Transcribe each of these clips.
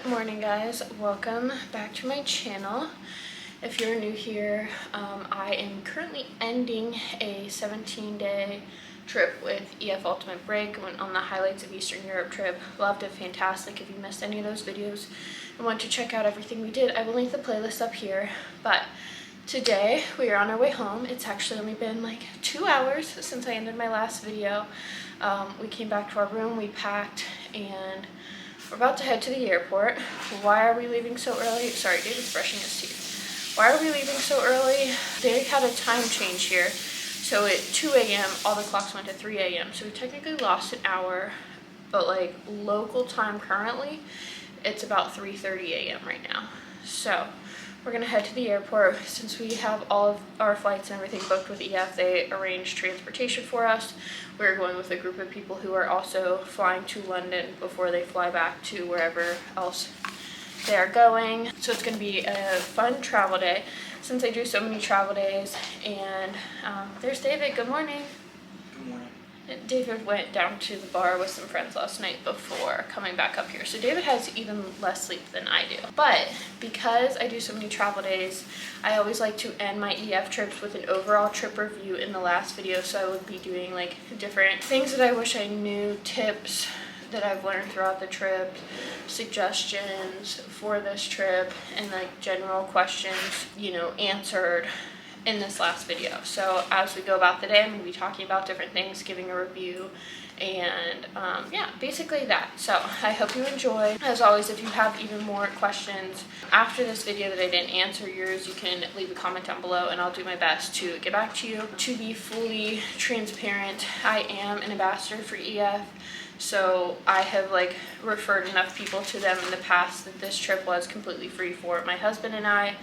Good morning, guys. Welcome back to my channel. If you're new here, I am currently ending a 17-day trip with EF Ultimate Break. Went on the highlights of Eastern Europe trip. Loved it, fantastic. If you missed any of those videos and want to check out everything we did, I will link the playlist up here. But today we are on our way home. It's actually only been like 2 hours since I ended my last video. We came back to our room, we packed, and we're about to head to the airport. Why are we leaving so early? Sorry, David's brushing his teeth. Why are we leaving so early? They had a time change here. So at 2 a.m., all the clocks went to 3 a.m. So we technically lost an hour, but like local time currently, it's about 3:30 a.m. right now. So we're gonna head to the airport. Since we have all of our flights and everything booked with EF, they arranged transportation for us. We're going with a group of people who are also flying to London before they fly back to wherever else they are going. So it's gonna be a fun travel day since I do so many travel days. And there's David. Good morning. Good morning. David went down to the bar with some friends last night before coming back up here. So David has even less sleep than I do. But because I do so many travel days, I always like to end my EF trips with an overall trip review in the last video. So I would be doing like different things that I wish I knew, tips that I've learned throughout the trip, suggestions for this trip, and like general questions, answered in this last video. So as we go about the day, I'm going to be talking about different things, giving a review, and yeah, basically that. So I hope you enjoy. As always, if you have even more questions after this video that I didn't answer yours, you can leave a comment down below and I'll do my best to get back to you. To be fully transparent, I am an ambassador for EF. So I have like referred enough people to them in the past that this trip was completely free for my husband and I.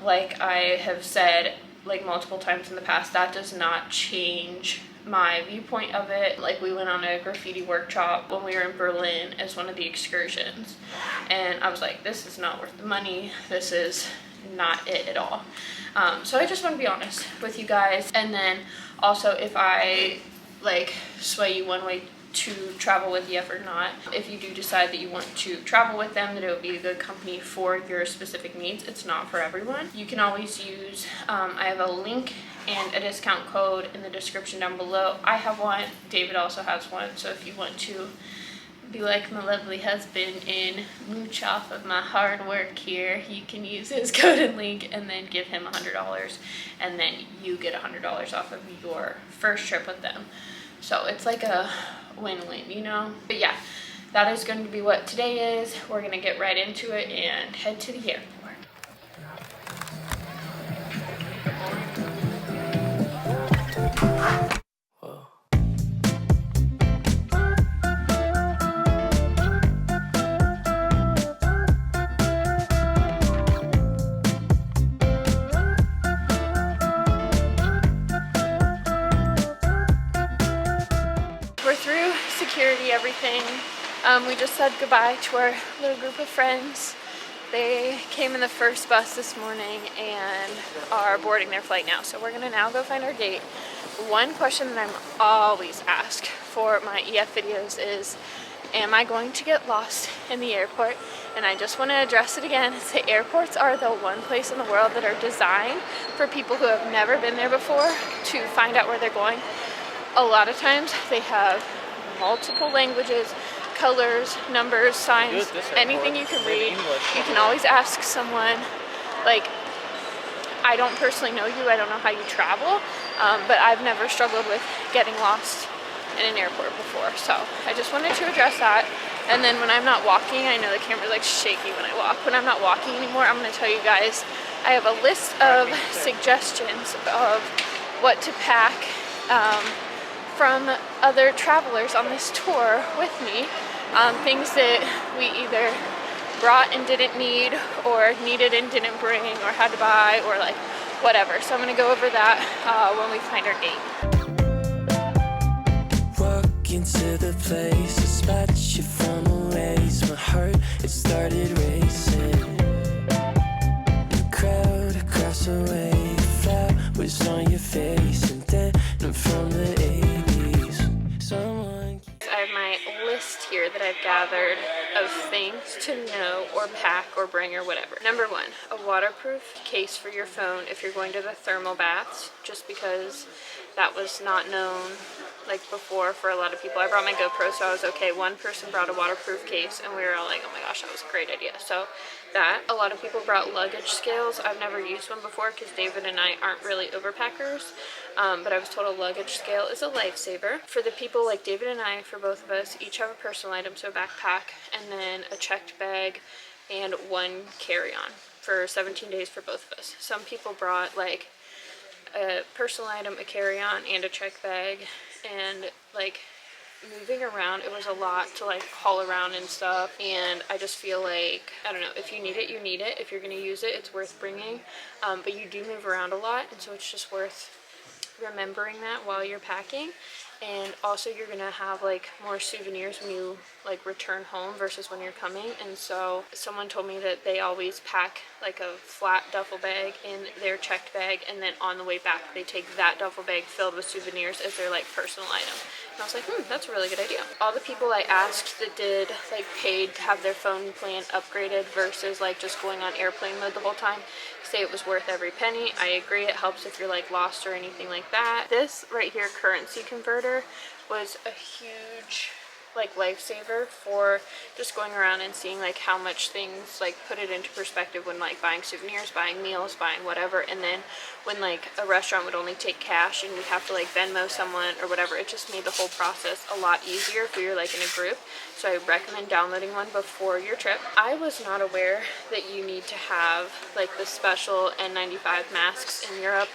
Like I have said like multiple times in the past, that does not change my viewpoint of it. Like we went on a graffiti workshop when we were in Berlin as one of the excursions, and I was like, this is not worth the money. This is not it at all. So I just want to be honest with you guys. And then also, if I like sway you one way to travel with EF or not, if you do decide that you want to travel with them, that it would be a good company for your specific needs. It's not for everyone. You can always use, I have a link and a discount code in the description down below. I have one, David also has one, so if you want to be like my lovely husband and mooch off of my hard work here, you can use his code and link and then give him $100, and then you get $100 off of your first trip with them. So it's like a win-win, But yeah, that is going to be what today is. We're going to get right into it and head to the airport. We're through security, everything. We just said goodbye to our little group of friends. They came in the first bus this morning and are boarding their flight now. So we're gonna now go find our gate. One question that I'm always asked for my EF videos is, am I going to get lost in the airport? And I just want to address it again. The airports are the one place in the world that are designed for people who have never been there before to find out where they're going. A lot of times they have multiple languages, colors, numbers, signs, anything you can read. You can always ask someone. Like, I don't personally know you, I don't know how you travel, but I've never struggled with getting lost in an airport before. So I just wanted to address that. And then when I'm not walking, I know the camera's like shaky when I walk. When I'm not walking anymore, I'm going to tell you guys, I have a list of suggestions of what to pack from other travelers on this tour with me. Things that we either brought and didn't need, or needed and didn't bring, or had to buy, or like whatever. So I'm gonna go over that when we find our gate. Walk into the place, a spot you from a ways. My heart, it started racing. The crowd across the way, the flowers on your face, and then from the 80s. I have my list here here that I've gathered of things to know or pack or bring or whatever. Number one, a waterproof case for your phone if you're going to the thermal baths, just because that was not known like before for a lot of people. I brought my GoPro, so I was okay. One person brought a waterproof case and we were all like, oh my gosh, that was a great idea. So that. A lot of people brought luggage scales. I've never used one before because David and I aren't really overpackers, but I was told a luggage scale is a lifesaver. For the people like David and I, for both of us, each have a personal item, so a backpack, and then a checked bag and one carry-on for 17 days for both of us. Some people brought like a personal item, a carry-on, and a check bag, and like moving around, it was a lot to like haul around and stuff, and I just feel like, I don't know, if you need it, you need it. If you're going to use it, it's worth bringing, but you do move around a lot, and so it's just worth remembering that while you're packing. And also you're gonna have like more souvenirs when you like return home versus when you're coming. And so someone told me that they always pack like a flat duffel bag in their checked bag, and then on the way back they take that duffel bag filled with souvenirs as their like personal item. And I was like, that's a really good idea. All the people I asked that did like paid to have their phone plan upgraded versus like just going on airplane mode the whole time say it was worth every penny. I agree, it helps if you're like lost or anything like that. This right here, currency converter, was a huge like lifesaver for just going around and seeing like how much things, like put it into perspective when like buying souvenirs, buying meals, buying whatever. And then when like a restaurant would only take cash and you'd have to like Venmo someone or whatever, it just made the whole process a lot easier if you're like in a group. So I recommend downloading one before your trip. I was not aware that you need to have like the special N95 masks in Europe.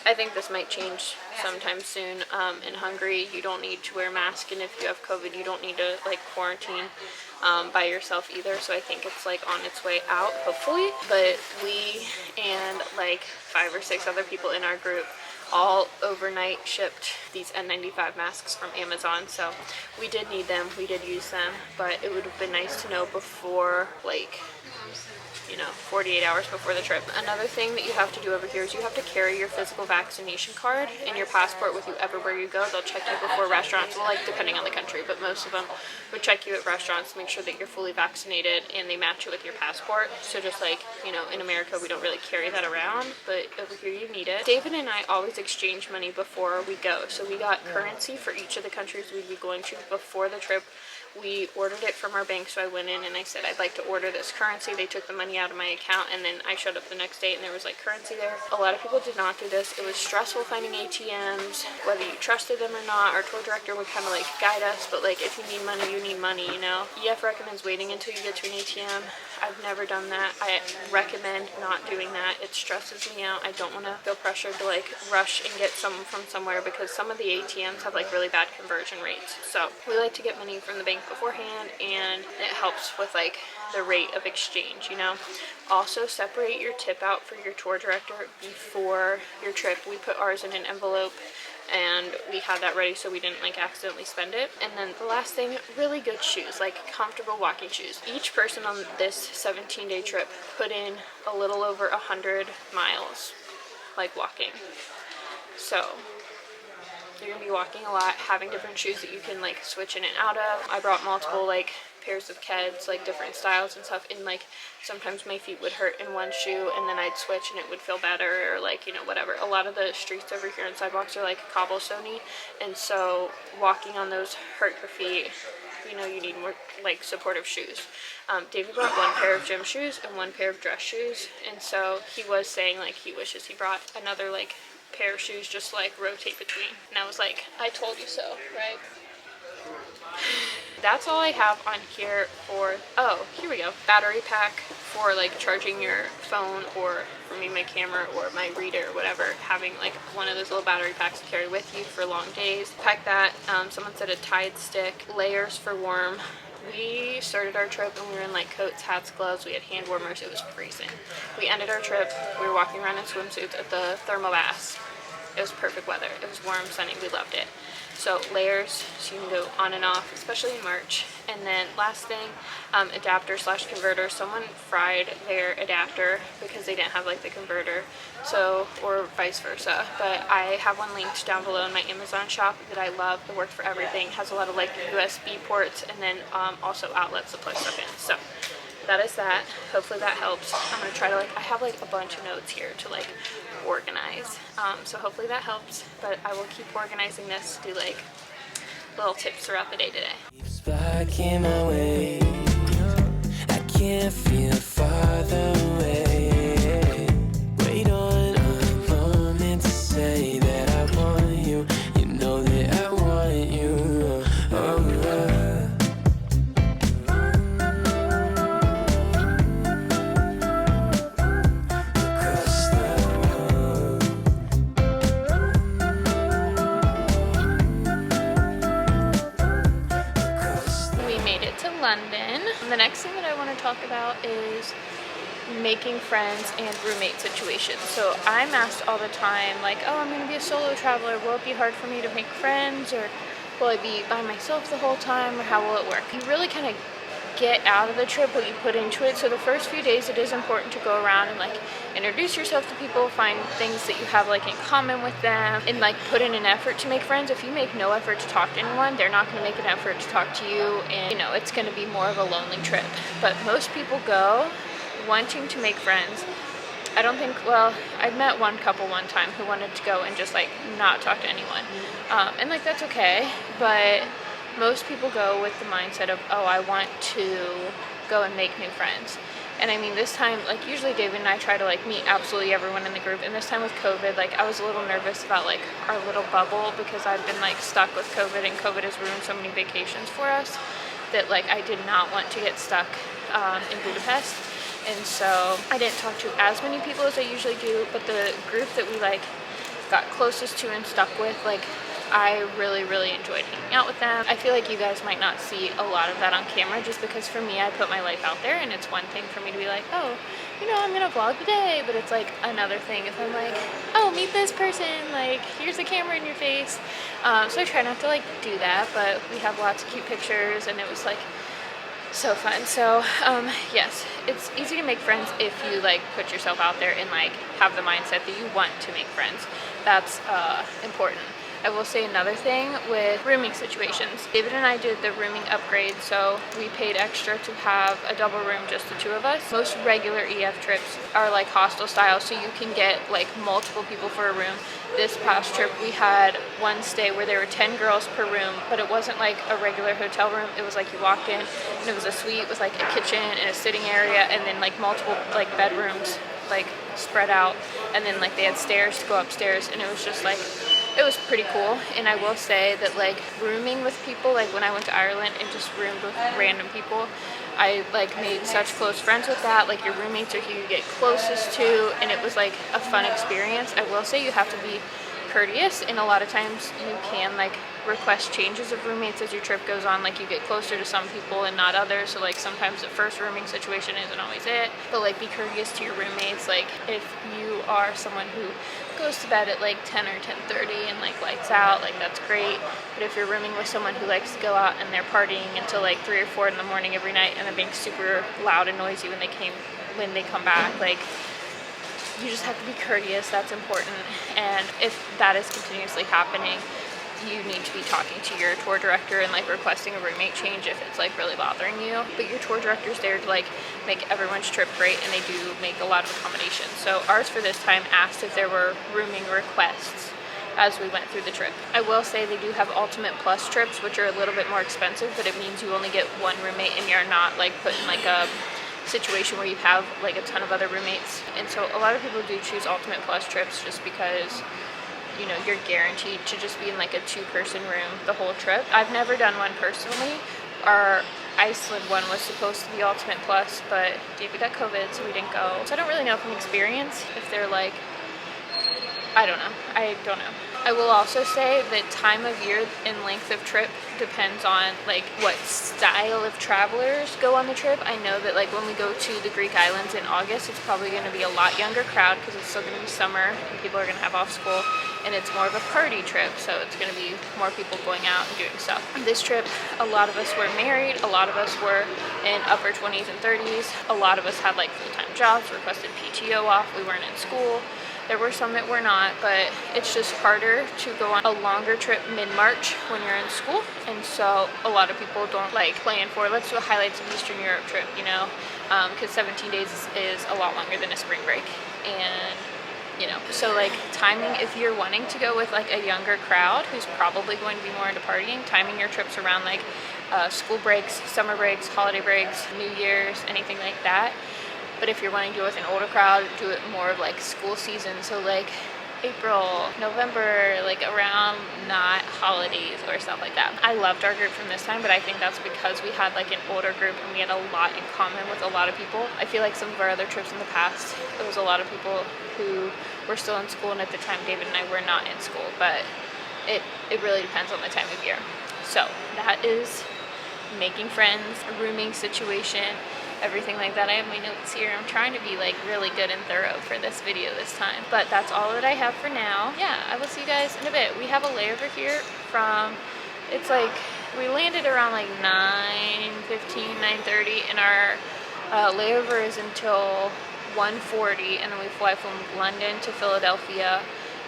I think this might change sometime soon. In Hungary, you don't need to wear a mask, and if you have COVID, you don't need to like quarantine by yourself either. So I think it's like on its way out, hopefully. But we and like 5 or 6 other people in our group all overnight shipped these N95 masks from Amazon, so we did need them, we did use them, but it would have been nice to know before, like, you know, 48 hours before the trip. Another thing that you have to do over here is you have to carry your physical vaccination card and your passport with you everywhere you go. They'll check you before restaurants, well, like depending on the country, but most of them would check you at restaurants to make sure that you're fully vaccinated and they match you with your passport. So just like, you know, in America we don't really carry that around, but over here you need it. David and I always exchange money before we go, so we got currency for each of the countries we'd be going to before the trip. We ordered it from our bank, so I went in and I said, I'd like to order this currency. They took the money out of my account, and then I showed up the next day and there was like currency there. A lot of people did not do this. It was stressful finding ATMs, whether you trusted them or not. Our tour director would kind of like guide us, but like if you need money, you need money, you know. EF recommends waiting until you get to an ATM. I've never done that. I recommend not doing that. It stresses me out. I don't want to feel pressured to like rush and get some from somewhere, because some of the ATMs have like really bad conversion rates. So we like to get money from the bank beforehand, and it helps with like the rate of exchange, you know. Also, separate your tip out for your tour director before your trip. We put ours in an envelope and we had that ready so we didn't like accidentally spend it. And then the last thing, really good shoes, like comfortable walking shoes. Each person on this 17-day trip put in a little over 100 miles like walking. So you're gonna be walking a lot, having different shoes that you can like switch in and out of. I brought multiple like pairs of Keds, like different styles and stuff, and like sometimes my feet would hurt in one shoe and then I'd switch and it would feel better, or like, you know, whatever. A lot of the streets over here and sidewalks are like cobblestone-y, and so walking on those hurt your feet. You know, you need more like supportive shoes. David brought one pair of gym shoes and one pair of dress shoes, and so he was saying like he wishes he brought another like pair of shoes just to like rotate between. And I was like, I told you so, right? That's all I have on here for, oh, here we go. Battery pack for like charging your phone, or for me, my camera or my reader or whatever. Having like one of those little battery packs to carry with you for long days. Pack that. Someone said a Tide stick. Layers for warm. We started our trip and we were in like coats, hats, gloves. We had hand warmers. It was freezing. We ended our trip. We were walking around in swimsuits at the thermal baths. It was perfect weather. It was warm, sunny. We loved it. So layers, so you can go on and off, especially in March. And then last thing, adapter slash converter. Someone fried their adapter because they didn't have like the converter, so, or vice versa. But I have one linked down below in my Amazon shop that I love. It worked for everything. It has a lot of like USB ports and then also outlets to plug stuff in. So that is that. Hopefully that helps. I'm gonna try to I have like a bunch of notes here to like organize. So hopefully that helps, but I will keep organizing this, do like little tips throughout the day today. It's blocking my way. I can't feel farther away. Wait on a moment to say that I want you. You know that I want you. Across the road. We made it to London. The next thing that I want to talk about is making friends and roommate situations. So I'm asked all the time, like, oh, I'm going to be a solo traveler. Will it be hard for me to make friends, or will I be by myself the whole time, or how will it work? You really kind of get out of the trip what you put into it. So the first few days it is important to go around and like introduce yourself to people, find things that you have like in common with them, and like put in an effort to make friends. If you make no effort to talk to anyone, they're not going to make an effort to talk to you, and you know, it's going to be more of a lonely trip. But most people go wanting to make friends. I don't think, well, I met one couple one time who wanted to go and just like not talk to anyone, and like that's okay, but most people go with the mindset of, oh, I want to go and make new friends. And I mean, this time, like usually David and I try to like meet absolutely everyone in the group, and this time with COVID, like I was a little nervous about like our little bubble, because I've been like stuck with COVID, and COVID has ruined so many vacations for us that like I did not want to get stuck in Budapest. And so I didn't talk to as many people as I usually do, but the group that we like got closest to and stuck with, like I really enjoyed hanging out with them. I feel like you guys might not see a lot of that on camera, just because for me, I put my life out there, and it's one thing for me to be like, oh, you know, I'm gonna vlog today, but it's like another thing if I'm like, oh, meet this person, like here's the camera in your face. So I try not to like do that, but we have lots of cute pictures, and it was like so fun. So yes, it's easy to make friends if you like put yourself out there and like have the mindset that you want to make friends. That's important. I will say another thing with rooming situations. David and I did the rooming upgrade, so we paid extra to have a double room, just the two of us. Most regular EF trips are like hostel style, so you can get like multiple people for a room. This past trip we had one stay where there were 10 girls per room, but it wasn't like a regular hotel room. It was like you walked in and it was a suite with like a kitchen and a sitting area, and then like multiple like bedrooms like spread out, and then like they had stairs to go upstairs, and it was just like, it was pretty cool. And I will say that like rooming with people, like when I went to Ireland and just roomed with random people, I like made such close friends with that. Like your roommates are who you get closest to, and it was like a fun experience. I will say you have to be courteous, and a lot of times you can like request changes of roommates as your trip goes on. Like you get closer to some people and not others, so like sometimes the first rooming situation isn't always it, but like be courteous to your roommates. Like if you are someone who goes to bed at like 10 or 10:30 and like lights out, like that's great. But if you're rooming with someone who likes to go out and they're partying until like 3 or 4 in the morning every night, and they're being super loud and noisy when they come back, like you just have to be courteous. That's important. And if that is continuously happening, you need to be talking to your tour director and like requesting a roommate change if it's like really bothering you. But your tour director's there to like make everyone's trip great, and they do make a lot of accommodations. So ours for this time asked if there were rooming requests as we went through the trip. I will say they do have Ultimate Plus trips, which are a little bit more expensive, but it means you only get one roommate and you're not like put in like a situation where you have like a ton of other roommates. And so a lot of people do choose Ultimate Plus trips just because, you know, you're guaranteed to just be in like a 2-person room the whole trip. I've never done one personally. Our Iceland one was supposed to be Ultimate Plus, but David got COVID, so we didn't go. So I don't really know from experience if they're like I don't know. I will also say that time of year and length of trip depends on like what style of travelers go on the trip. I know that like when we go to the Greek islands in August, it's probably going to be a lot younger crowd because it's still going to be summer and people are going to have off school, and it's more of a party trip, so it's going to be more people going out and doing stuff. This trip, a lot of us were married, a lot of us were in upper 20s and 30s, a lot of us had like full-time jobs, requested PTO off, we weren't in school. There were some that were not, but it's just harder to go on a longer trip mid-March when you're in school. And so a lot of people don't like plan for, let's do a highlights of Eastern Europe trip, you know, because 17 days is a lot longer than a spring break. And, you know, so like timing, if you're wanting to go with like a younger crowd who's probably going to be more into partying, timing your trips around like school breaks, summer breaks, holiday breaks, New Year's, anything like that. But if you're wanting to go with an older crowd, do it more of like school season. So like April, November, like around not holidays or stuff like that. I loved our group from this time, but I think that's because we had like an older group and we had a lot in common with a lot of people. I feel like some of our other trips in the past, there was a lot of people who were still in school, and at the time David and I were not in school, but it really depends on the time of year. So that is making friends, a rooming situation, everything like that. I have my notes here. I'm trying to be like really good and thorough for this video this time, but that's all that I have for now. Yeah, I will see you guys in a bit. We have a layover here from, it's like we landed around like 9:15, 9:30, and our layover is until 1:40, and then we fly from London to Philadelphia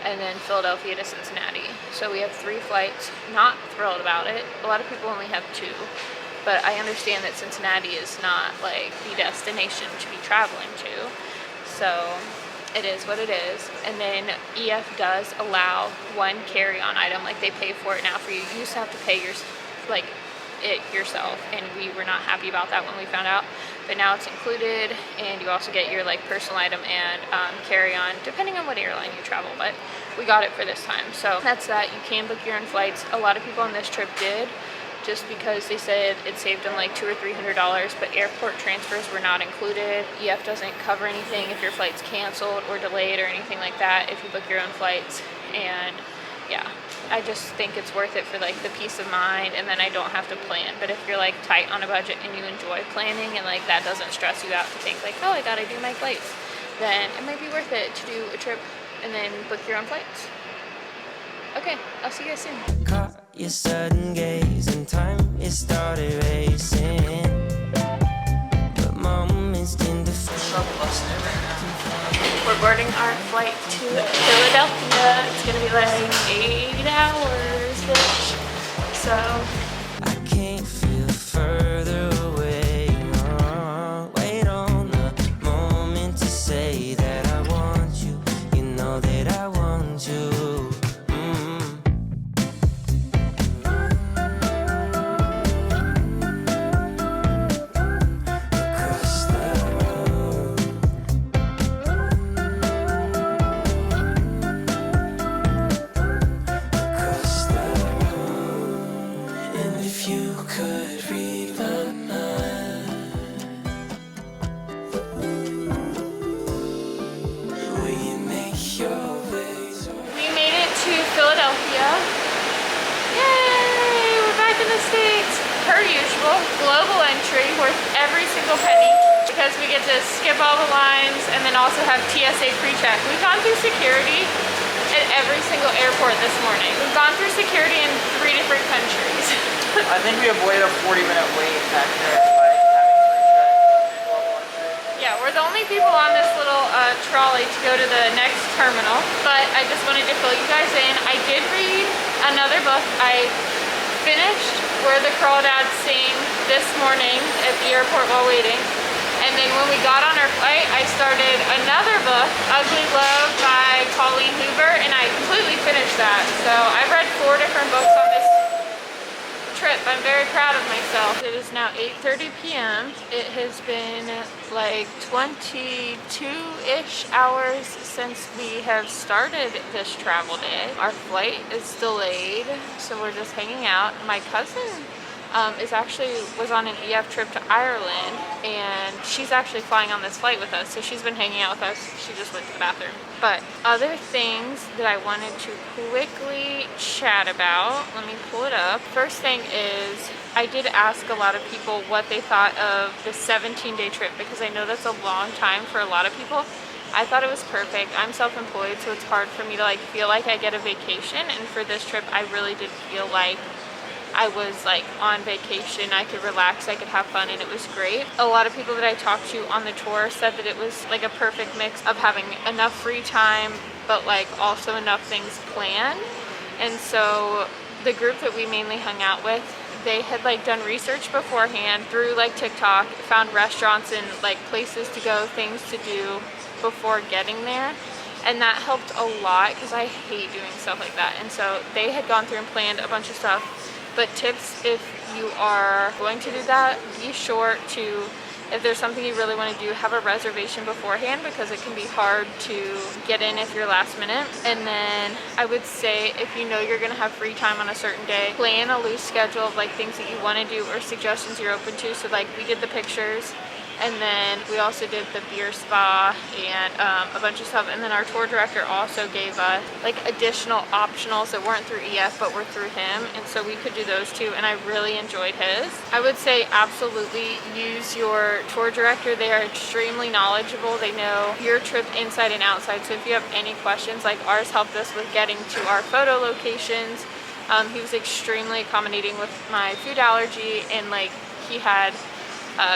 and then Philadelphia to Cincinnati. So we have 3 flights. Not thrilled about it. A lot of people only have 2. But I understand that Cincinnati is not like the destination to be traveling to. So it is what it is. And then EF does allow 1 carry-on item, like they pay for it now for you. You used to have to pay it yourself, and we were not happy about that when we found out. But now it's included, and you also get your like personal item and carry-on, depending on what airline you travel, but we got it for this time. So that's that. You can book your own flights. A lot of people on this trip did, just because they said it saved them like $200 or $300, but airport transfers were not included. EF doesn't cover anything if your flight's canceled or delayed or anything like that if you book your own flights. And yeah, I just think it's worth it for like the peace of mind, and then I don't have to plan. But if you're like tight on a budget and you enjoy planning and like that doesn't stress you out to think like, oh, I gotta do my flights, then it might be worth it to do a trip and then book your own flights. Okay, I'll see you guys soon. Caught your sudden gaze and time it started racing, but moments didn't We're boarding our flight to Philadelphia. It's gonna be like 8 hours-ish. So I can't feel further away. Wait on the moment to say that I want you. You know that I want you. Philadelphia. Yay! We're back in the States. Per usual, global entry worth every single penny because we get to skip all the lines and then also have TSA pre-check. We've gone through security at every single airport this morning. We've gone through security in 3 different countries. I think we avoided a 40-minute wait back there by having pre-check global entry. Yeah, we're the only people on this little trolley to go to the next terminal, but I just wanted to fill you guys in. I did read another book. I finished Where the Crawdads Sing this morning at the airport while waiting, and then when we got on our flight, I started another book, Ugly Love by Colleen Hoover, and I completely finished that. So I've read 4 different books on this trip. I'm very proud of myself. It is now 8:30 p.m. It has been like 22-ish hours since we have started this travel day. Our flight is delayed, so we're just hanging out. My cousin was on an EF trip to Ireland, and she's actually flying on this flight with us, so she's been hanging out with us. She just went to the bathroom. But other things that I wanted to quickly chat about, let me pull it up. First thing is, I did ask a lot of people what they thought of the 17-day trip, because I know that's a long time for a lot of people. I thought it was perfect. I'm self-employed, so it's hard for me to like feel like I get a vacation, and for this trip I really did feel like I was like on vacation. I could relax, I could have fun, and it was great. A lot of people that I talked to on the tour said that it was like a perfect mix of having enough free time but like also enough things planned. And so the group that we mainly hung out with, they had like done research beforehand through like TikTok, found restaurants and like places to go, things to do before getting there, and that helped a lot because I hate doing stuff like that. And so they had gone through and planned a bunch of stuff. But tips, if you are going to do that, be sure to, if there's something you really want to do, have a reservation beforehand, because it can be hard to get in if you're last minute. And then I would say, if you know you're going to have free time on a certain day, plan a loose schedule of like things that you want to do or suggestions you're open to. So like we did the pictures, and then we also did the beer spa and a bunch of stuff. And then our tour director also gave us like additional optionals that weren't through EF but were through him, and so we could do those too, and I really enjoyed his. I would say absolutely use your tour director. They are extremely knowledgeable. They know your trip inside and outside, so if you have any questions, like ours helped us with getting to our photo locations. He was extremely accommodating with my food allergy, and like he had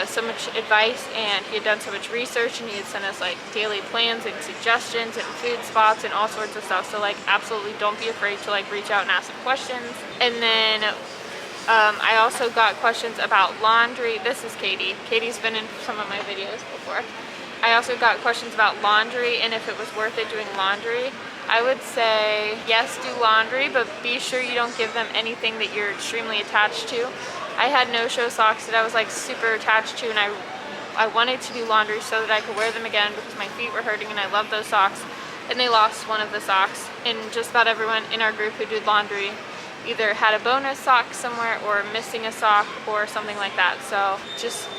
so much advice, and he had done so much research, and he had sent us like daily plans and suggestions and food spots and all sorts of stuff. So like absolutely don't be afraid to like reach out and ask some questions. And then I also got questions about laundry. This is Katie. Katie's been in some of my videos before. I also got questions about laundry and if it was worth it doing laundry. I would say yes, do laundry, but be sure you don't give them anything that you're extremely attached to. I had no-show socks that I was like super attached to, and I wanted to do laundry so that I could wear them again because my feet were hurting and I love those socks. And they lost one of the socks, and just about everyone in our group who did laundry either had a bonus sock somewhere or missing a sock or something like that. So just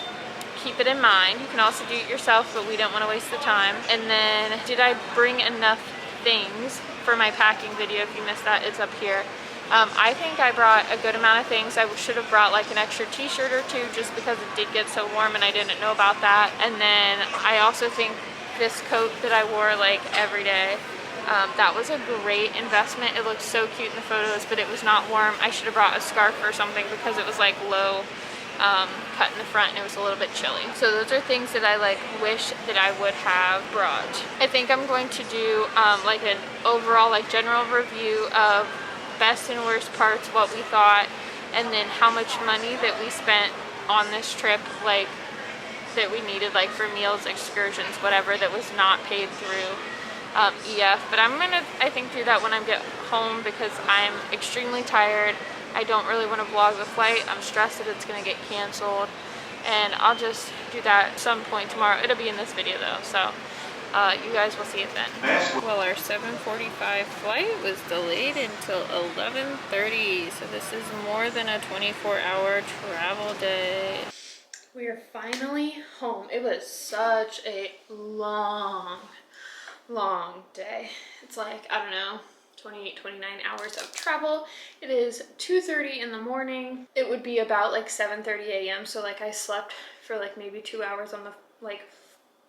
keep it in mind. You can also do it yourself, but we don't want to waste the time. And then, did I bring enough things for my packing video? If you missed that, it's up here. I think I brought a good amount of things. I should have brought like an extra t-shirt or two just because it did get so warm and I didn't know about that. And then I also think this coat that I wore like every day, that was a great investment. It looked so cute in the photos, but it was not warm. I should have brought a scarf or something because it was like low cut in the front and it was a little bit chilly. So those are things that I like wish that I would have brought. I think I'm going to do like an overall like general review of best and worst parts, what we thought, and then how much money that we spent on this trip, like that we needed like for meals, excursions, whatever, that was not paid through EF. But I'm gonna, I think, do that when I get home because I'm extremely tired. I don't really want to vlog the flight. I'm stressed that it's gonna get canceled, and I'll just do that at some point tomorrow. It'll be in this video though, so you guys will see it then. Well, our 7:45 flight was delayed until 11:30, so this is more than a 24-hour travel day. We are finally home. It was such a long day. It's like, I don't know, 28, 29 hours of travel. It is 2:30 in the morning. It would be about like 7:30 a.m. So like I slept for like maybe 2 hours on the like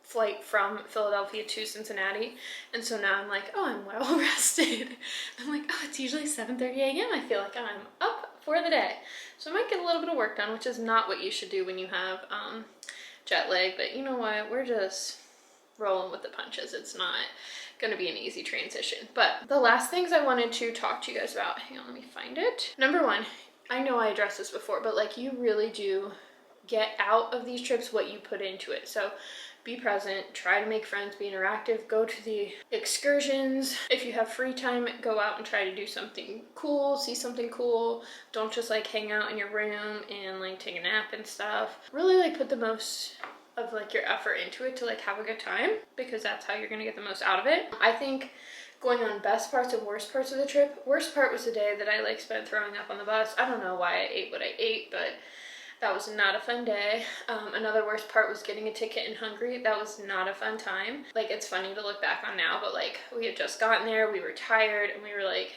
flight from Philadelphia to Cincinnati, and so now I'm like, oh, I'm well rested. I'm like, oh, it's usually 7:30 a.m. I feel like I'm up for the day, so I might get a little bit of work done, which is not what you should do when you have jet lag. But you know what, we're just rolling with the punches. It's not gonna be an easy transition. But the last things I wanted to talk to you guys about, hang on, let me find it. Number one, I know I addressed this before, but like you really do get out of these trips what you put into it. So be present, try to make friends, be interactive, go to the excursions. If you have free time, go out and try to do something cool, see something cool. Don't just like hang out in your room and like take a nap and stuff. Really like put the most of like your effort into it to like have a good time, because that's how you're gonna get the most out of it. I think going on best parts and worst parts of the trip. Worst part was the day that I like spent throwing up on the bus. I don't know why I ate what I ate, but that was not a fun day. Another worst part was getting a ticket in Hungary. That was not a fun time. Like, it's funny to look back on now, but like, we had just gotten there, we were tired, and we were like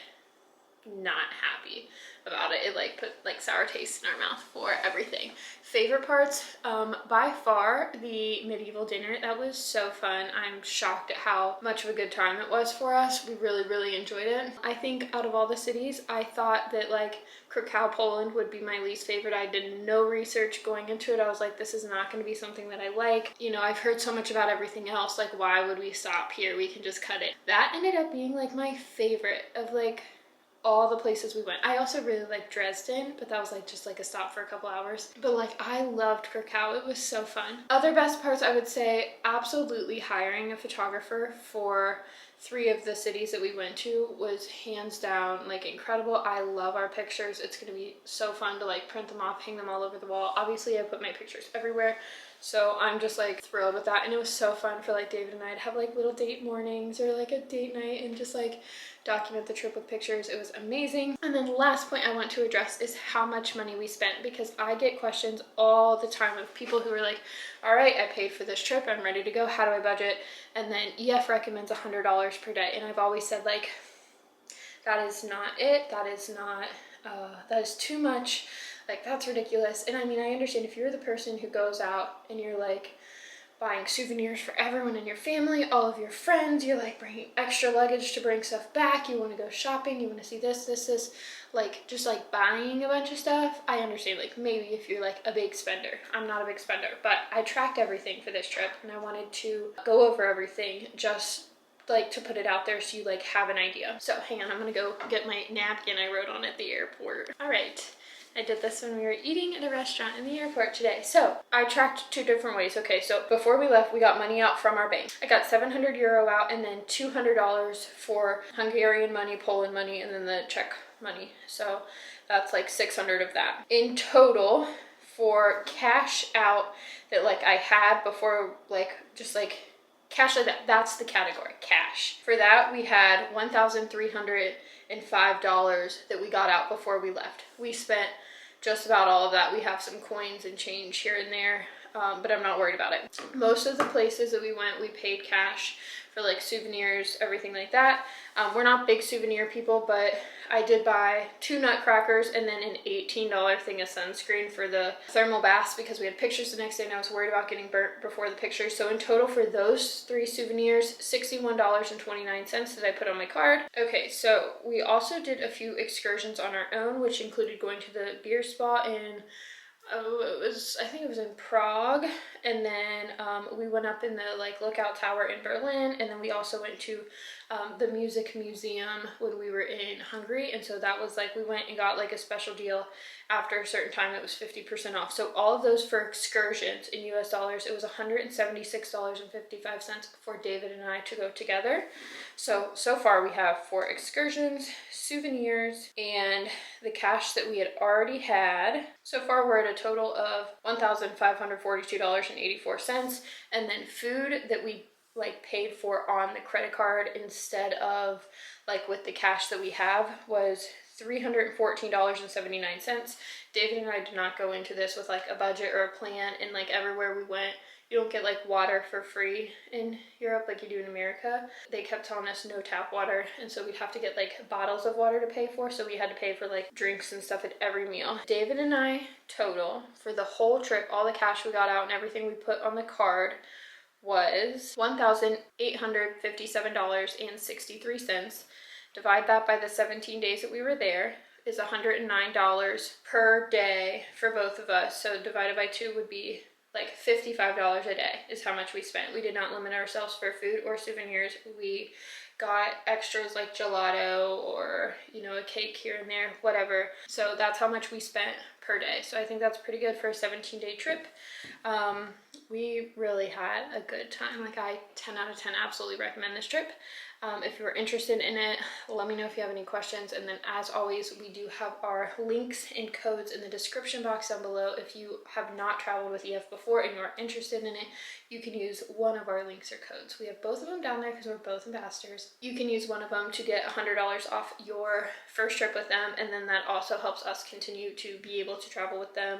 not happy about it. It like put like sour taste in our mouth for everything. Favorite parts, by far the medieval dinner. That was so fun. I'm shocked at how much of a good time it was for us. We really enjoyed it. I think out of all the cities, I thought that like Krakow, Poland would be my least favorite. I did no research going into it. I was like, this is not going to be something that I like. You know, I've heard so much about everything else. Like, why would we stop here? We can just cut it. That ended up being like my favorite of like all the places we went. I also really liked Dresden, but that was like just like a stop for a couple hours. But like, I loved Krakow. It was so fun. Other best parts, I would say absolutely hiring a photographer for 3 of the cities that we went to was hands down like incredible. I love our pictures. It's gonna be so fun to like print them off, hang them all over the wall. Obviously I put my pictures everywhere, so I'm just like thrilled with that. And it was so fun for like David and I to have like little date mornings or like a date night and just like document the trip with pictures. It was amazing. And then the last point I want to address is how much money we spent, because I get questions all the time of people who are like, all right, I paid for this trip, I'm ready to go, how do I budget? And then EF recommends $100 per day. And I've always said like, that is not it. That is not, that is too much. Like, that's ridiculous. And I mean, I understand if you're the person who goes out and you're like buying souvenirs for everyone in your family, all of your friends, you're like bringing extra luggage to bring stuff back, you want to go shopping, you want to see this, like just like buying a bunch of stuff. I understand like maybe if you're like a big spender. I'm not a big spender, but I tracked everything for this trip and I wanted to go over everything just like to put it out there so you like have an idea. So hang on, I'm gonna go get my napkin I wrote on at the airport. All right. I did this when we were eating at a restaurant in the airport today. So I tracked 2 different ways. Okay, so before we left, we got money out from our bank. I got €700 out and then $200 for Hungarian money, Poland money, and then the Czech money. So that's like 600 of that. In total, for cash out that like I had before, like just like cash like that, that's the category, cash. For that, we had $1,305 that we got out before we left. We spent just about all of that. We have some coins and change here and there, but I'm not worried about it. Most of the places that we went, we paid cash for like souvenirs, everything like that. We're not big souvenir people, but I did buy 2 nutcrackers and then an $18 thing of sunscreen for the thermal baths because we had pictures the next day and I was worried about getting burnt before the pictures. So in total for those 3 souvenirs, $61.29 that I put on my card. Okay, so we also did a few excursions on our own, which included going to the beer spa in I think it was in Prague, and then we went up in the like lookout tower in Berlin, and then we also went to the music museum when we were in Hungary. And so that was like, we went and got like a special deal after a certain time. It was 50% off. So all of those for excursions in US dollars, it was $176.55 for David and I to go together. So far we have for excursions, souvenirs, and the cash that we had already had. So far we're at a total of $1,542.84, and then food that we like paid for on the credit card instead of like with the cash that we have was $314.79. David and I did not go into this with like a budget or a plan, and like everywhere we went, you don't get like water for free in Europe like you do in America. They kept telling us no tap water, and so we'd have to get like bottles of water to pay for, so we had to pay for like drinks and stuff at every meal. David and I total for the whole trip, all the cash we got out and everything we put on the card was $1,857.63. Divide that by the 17 days that we were there is $109 per day for both of us. So divided by 2 would be like $55 a day is how much we spent. We did not limit ourselves for food or souvenirs. We got extras like gelato or, you know, a cake here and there, whatever. So that's how much we spent per day. So I think that's pretty good for a 17-day trip. we really had a good time. Like, I 10 out of 10 absolutely recommend this trip. If you're interested in it, let me know if you have any questions. And then as always, we do have our links and codes in the description box down below. If you have not traveled with EF before and you're interested in it, you can use one of our links or codes. We have both of them down there because we're both ambassadors. You can use one of them to get $100 off your first trip with them, and then that also helps us continue to be able to travel with them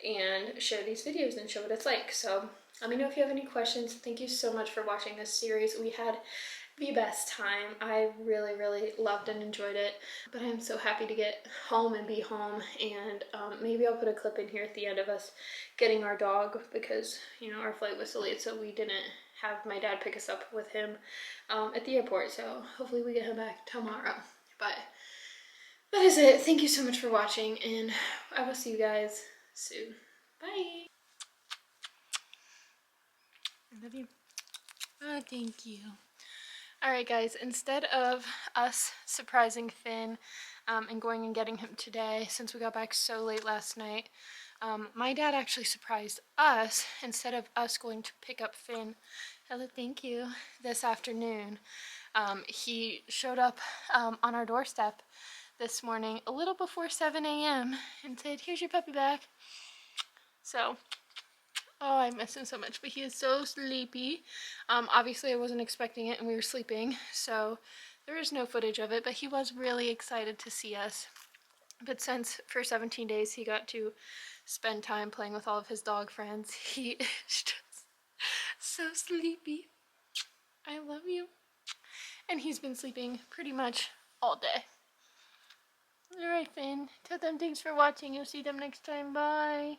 and share these videos and show what it's like. So let me know if you have any questions. Thank you so much for watching this series. We had the best time. I really loved and enjoyed it, but I'm so happy to get home and be home. And maybe I'll put a clip in here at the end of us getting our dog, because you know our flight was delayed, so we didn't have my dad pick us up with him at the airport. So hopefully we get him back tomorrow. But that is it. Thank you so much for watching, and I will see you guys soon. Bye. I love you. Oh, thank you. Alright guys, instead of us surprising Finn and going and getting him today, since we got back so late last night, my dad actually surprised us instead of us going to pick up Finn. Hello, thank you. This afternoon. He showed up on our doorstep this morning a little before 7 a.m. and said, "Here's your puppy back." So, oh, I miss him so much, but he is so sleepy. Obviously I wasn't expecting it and we were sleeping, so there is no footage of it, but he was really excited to see us. But since for 17 days he got to spend time playing with all of his dog friends, he is just so sleepy. I love you. And he's been sleeping pretty much all day. Alright, Finn. Tell them thanks for watching. You'll see them next time. Bye.